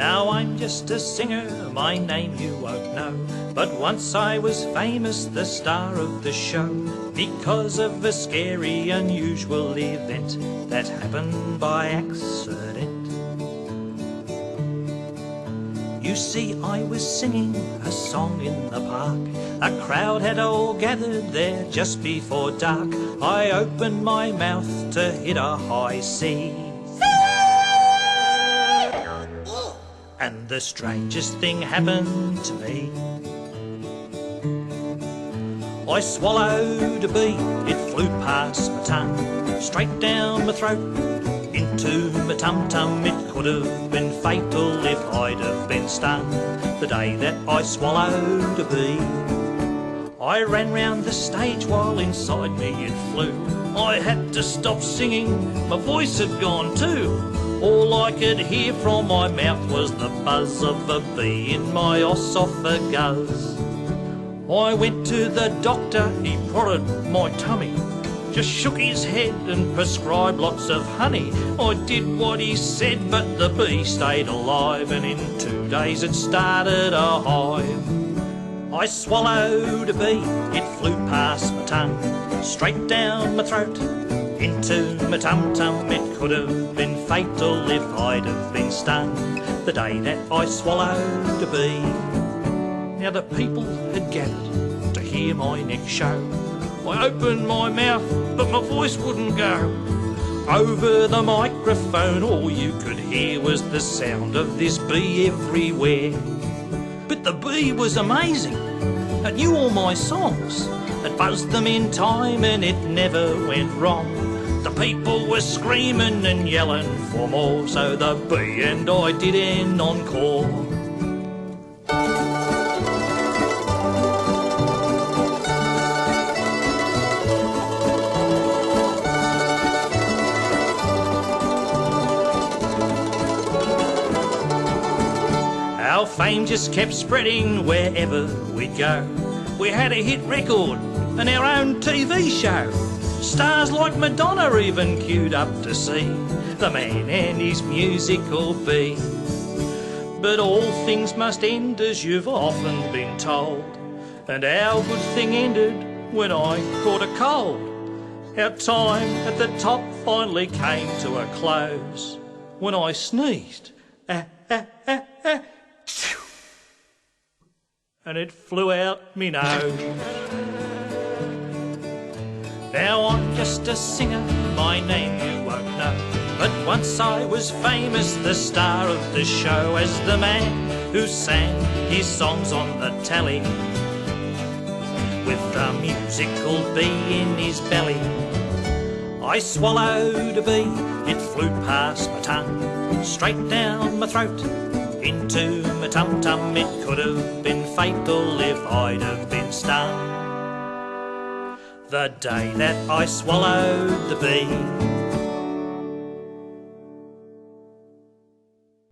Now I'm just a singer, my name you won't know, but once I was famous, the star of the show, because of a scary, unusual event that happened by accident. You see, I was singing a song in the park. A crowd had all gathered there just before dark. I opened my mouth to hit a high C, and the strangest thing happened to me. I swallowed a bee, it flew past my tongue, straight down my throat, into my tum-tum. It could have been fatal if I'd have been stung the day that I swallowed a bee. I ran round the stage while inside me it flew. I had to stop singing, my voice had gone too. All I could hear from my mouth was the buzz of a bee in my esophagus. I went to the doctor, he prodded my tummy, just shook his head and prescribed lots of honey. I did what he said, but the bee stayed alive, and in 2 days it started a hive. I swallowed a bee, it flew past my tongue, straight down my throat, into my tum-tum. It could have been fatal if I'd have been stung the day that I swallowed a bee. Now the people had gathered to hear my next show. I opened my mouth, but my voice wouldn't go. Over the microphone, all you could hear was the sound of this bee everywhere. But the bee was amazing. It knew all my songs. It buzzed them in time and it never went wrong. The people were screaming and yelling for more, so the bee and I did an encore. Our fame just kept spreading wherever we'd go. We had a hit record and our own TV show. Stars like Madonna even queued up to see the man and his musical bee. But all things must end, as you've often been told, and our good thing ended when I caught a cold. Our time at the top finally came to a close when I sneezed. And it flew out me nose. Now I'm just a singer, my name you won't know, but once I was famous, the star of the show, as the man who sang his songs on the telly, with a musical bee in his belly. I swallowed a bee, it flew past my tongue, straight down my throat, into my tum-tum. It could have been fatal if I'd have been stung the day that I swallowed the bee.